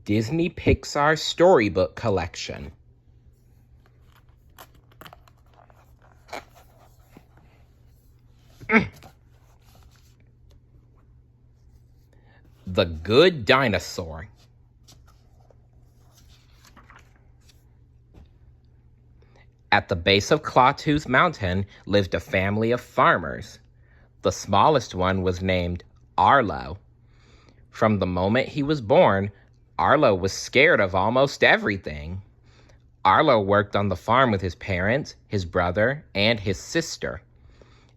Disney Pixar Storybook Collection. The Good Dinosaur. At the base of Clawtooth Mountain lived a family of farmers. The smallest one was named Arlo. From the moment he was born, Arlo was scared of almost everything. Arlo worked on the farm with his parents, his brother, and his sister.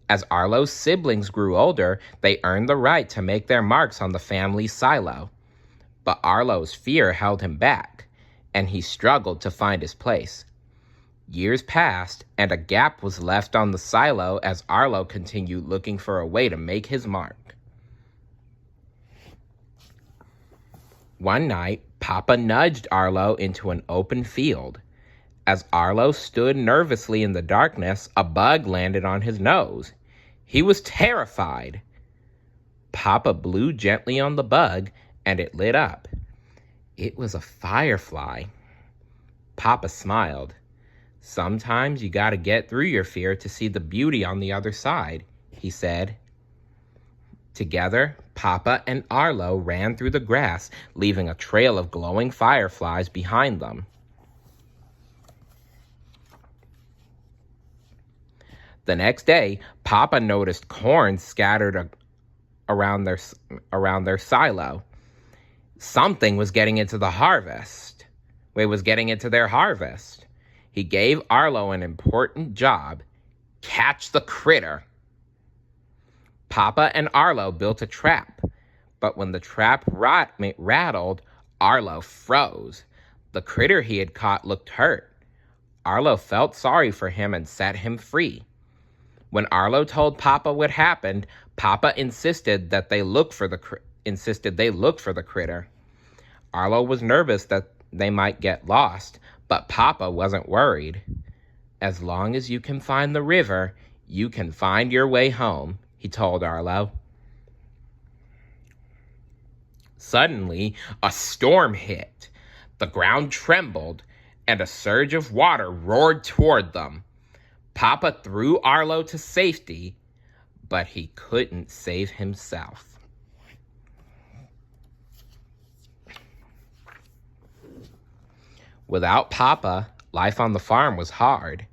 As Arlo's siblings grew older, they earned the right to make their marks on the family silo. But Arlo's fear held him back, and he struggled to find his place. Years passed, and a gap was left on the silo as Arlo continued looking for a way to make his mark. One night, Papa nudged Arlo into an open field. As Arlo stood nervously in the darkness, a bug landed on his nose. He was terrified. Papa blew gently on the bug, and it lit up. It was a firefly. Papa smiled. "Sometimes you gotta get through your fear to see the beauty on the other side," he said. Together, Papa and Arlo ran through the grass, leaving a trail of glowing fireflies behind them. The next day, Papa noticed corn scattered around their silo. Something was getting into the harvest. It was getting into their harvest. He gave Arlo an important job: catch the critter. Papa and Arlo built a trap, but when the trap rattled, Arlo froze. The critter he had caught looked hurt. Arlo felt sorry for him and set him free. When Arlo told Papa what happened, Papa insisted they look for the critter. Arlo was nervous that they might get lost, but Papa wasn't worried. "As long as you can find the river, you can find your way home," he told Arlo. Suddenly, a storm hit. The ground trembled, and a surge of water roared toward them. Papa threw Arlo to safety, but he couldn't save himself. Without Papa, life on the farm was hard.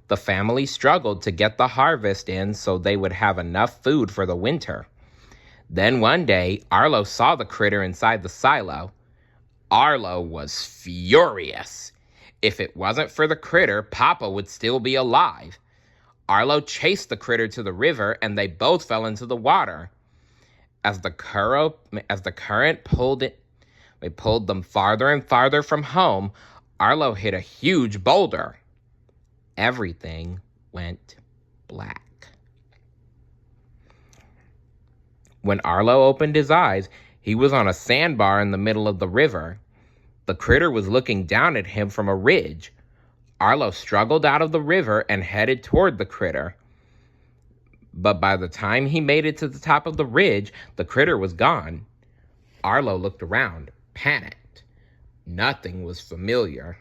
The family struggled to get the harvest in so they would have enough food for the winter. Then one day, Arlo saw the critter inside the silo. Arlo was furious. If it wasn't for the critter, Papa would still be alive. Arlo chased the critter to the river, and they both fell into the water. As the current pulled them farther and farther from home, Arlo hit a huge boulder. Everything went black. When Arlo opened his eyes, he was on a sandbar in the middle of the river. The critter was looking down at him from a ridge. Arlo struggled out of the river and headed toward the critter. But by the time he made it to the top of the ridge, the critter was gone. Arlo looked around, panicked. Nothing was familiar.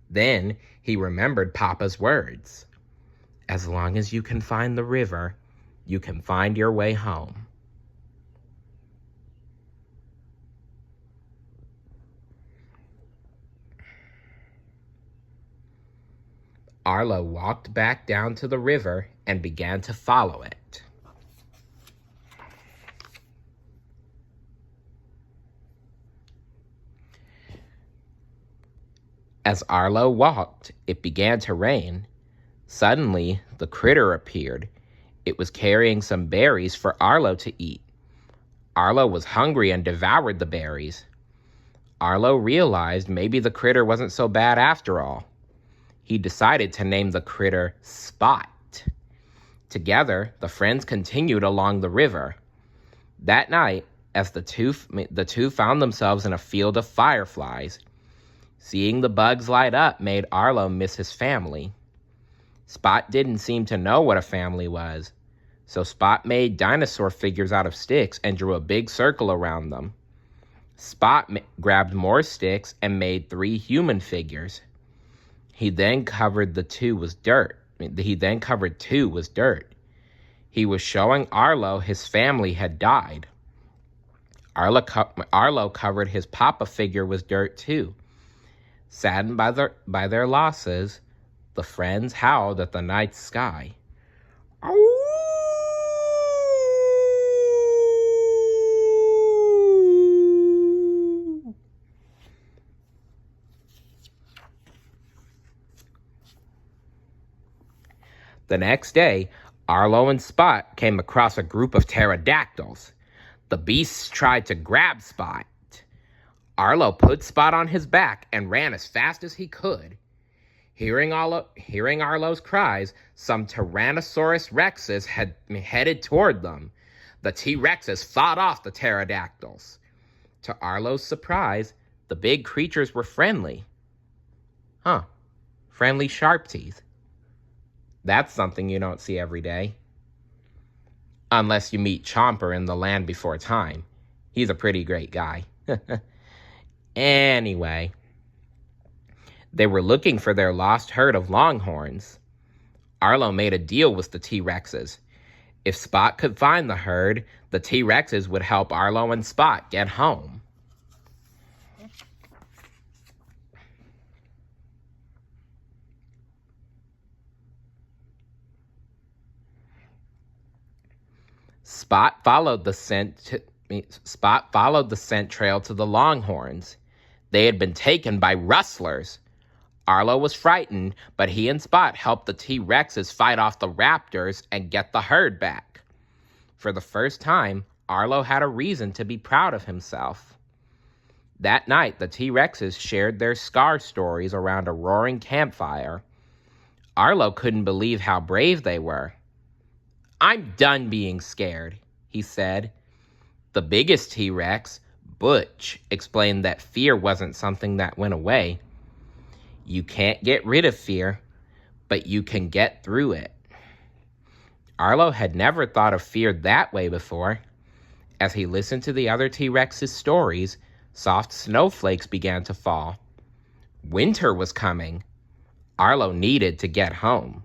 Then he remembered Papa's words: "As long as you can find the river, you can find your way home." Arlo walked back down to the river and began to follow it. As Arlo walked, it began to rain. Suddenly, the critter appeared. It was carrying some berries for Arlo to eat. Arlo was hungry and devoured the berries. Arlo realized maybe the critter wasn't so bad after all. He decided to name the critter Spot. Together, the friends continued along the river. That night, as the two found themselves in a field of fireflies. Seeing the bugs light up made Arlo miss his family. Spot didn't seem to know what a family was, so Spot made dinosaur figures out of sticks and drew a big circle around them. Spot grabbed more sticks and made 3 human figures. He then covered two with dirt. He was showing Arlo his family had died. Arlo covered his papa figure with dirt too. Saddened by their losses, the friends howled at the night sky. The next day, Arlo and Spot came across a group of pterodactyls. The beasts tried to grab Spot. Arlo put Spot on his back and ran as fast as he could. Hearing Arlo's cries, some Tyrannosaurus rexes had headed toward them. The T-Rexes fought off the pterodactyls. To Arlo's surprise, the big creatures were friendly. Friendly sharp teeth. That's something you don't see every day. Unless you meet Chomper in The Land Before Time. He's a pretty great guy. Anyway, they were looking for their lost herd of longhorns. Arlo made a deal with the T-Rexes. If Spot could find the herd, the T-Rexes would help Arlo and Spot get home. Spot followed the scent trail to the longhorns. They had been taken by rustlers. Arlo was frightened, but he and Spot helped the T-Rexes fight off the raptors and get the herd back. For the first time, Arlo had a reason to be proud of himself. That night, the T-Rexes shared their scar stories around a roaring campfire. Arlo couldn't believe how brave they were. "I'm done being scared," he said. The biggest T-Rex, Butch, explained that fear wasn't something that went away. You can't get rid of fear, but you can get through it. Arlo had never thought of fear that way before. As he listened to the other T-Rex's stories, soft snowflakes began to fall. Winter was coming. Arlo needed to get home.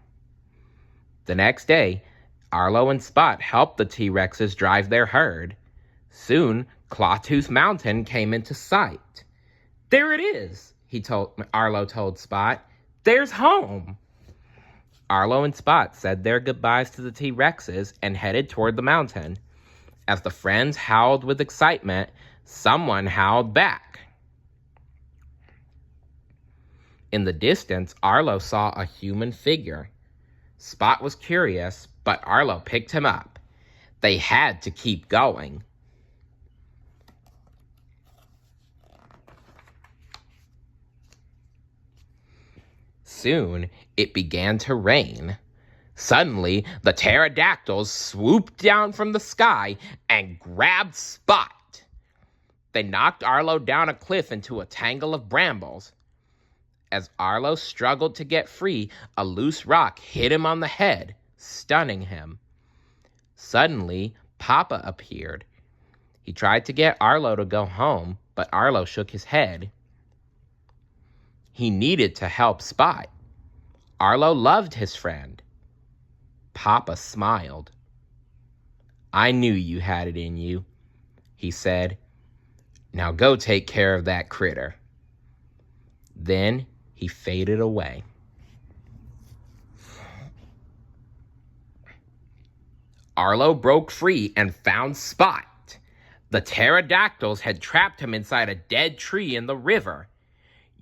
The next day, Arlo and Spot helped the T-Rexes drive their herd. Soon, Clawtooth Mountain came into sight. "There it is," Arlo told Spot. "There's home." Arlo and Spot said their goodbyes to the T-Rexes and headed toward the mountain. As the friends howled with excitement, someone howled back. In the distance, Arlo saw a human figure. Spot was curious, but Arlo picked him up. They had to keep going. Soon, it began to rain. Suddenly, the pterodactyls swooped down from the sky and grabbed Spot. They knocked Arlo down a cliff into a tangle of brambles. As Arlo struggled to get free, a loose rock hit him on the head, stunning him. Suddenly, Papa appeared. He tried to get Arlo to go home, but Arlo shook his head. He needed to help Spot. Arlo loved his friend. Papa smiled. "I knew you had it in you," he said. "Now go take care of that critter." Then he faded away. Arlo broke free and found Spot. The pterodactyls had trapped him inside a dead tree in the river.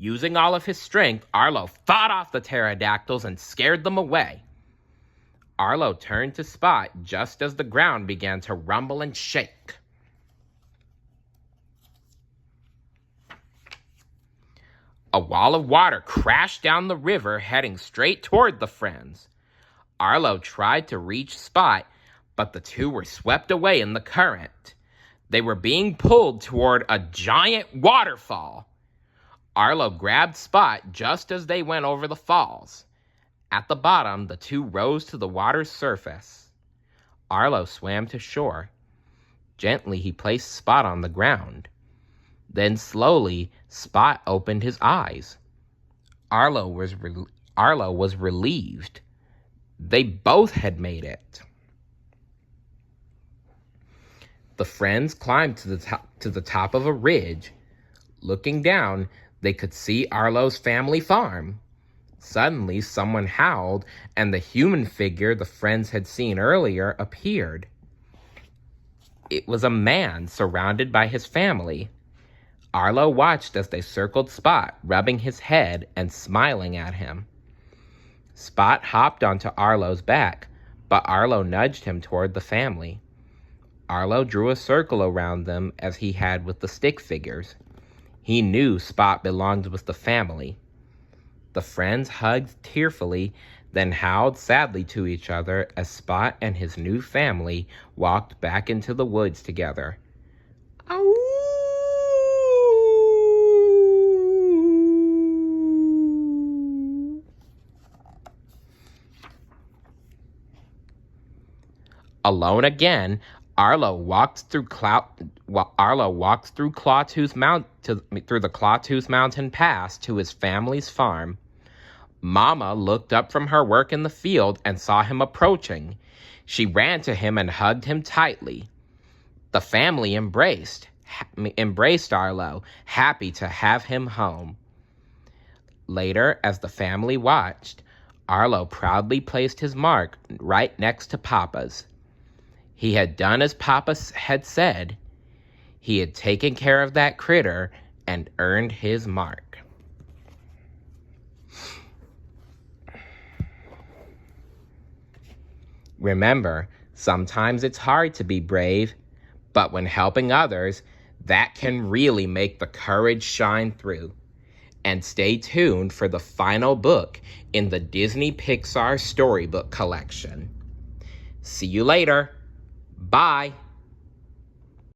Using all of his strength, Arlo fought off the pterodactyls and scared them away. Arlo turned to Spot just as the ground began to rumble and shake. A wall of water crashed down the river, heading straight toward the friends. Arlo tried to reach Spot, but the two were swept away in the current. They were being pulled toward a giant waterfall. Arlo grabbed Spot just as they went over the falls. At the bottom, the two rose to the water's surface. Arlo swam to shore. Gently, he placed Spot on the ground. Then slowly, Spot opened his eyes. Arlo was relieved. They both had made it. The friends climbed to the top of a ridge. Looking down, they could see Arlo's family farm. Suddenly, someone howled, and the human figure the friends had seen earlier appeared. It was a man surrounded by his family. Arlo watched as they circled Spot, rubbing his head and smiling at him. Spot hopped onto Arlo's back, but Arlo nudged him toward the family. Arlo drew a circle around them as he had with the stick figures. He knew Spot belonged with the family. The friends hugged tearfully, then howled sadly to each other as Spot and his new family walked back into the woods together. Ow! Alone again, Arlo walks through the Clawtooth Mountain Pass to his family's farm. Mama looked up from her work in the field and saw him approaching. She ran to him and hugged him tightly. The family embraced Arlo, happy to have him home. Later, as the family watched, Arlo proudly placed his mark right next to Papa's. He had done as Papa had said. He had taken care of that critter and earned his mark. Remember, sometimes it's hard to be brave, but when helping others, that can really make the courage shine through. And stay tuned for the final book in the Disney Pixar Storybook collection. See you later. Bye.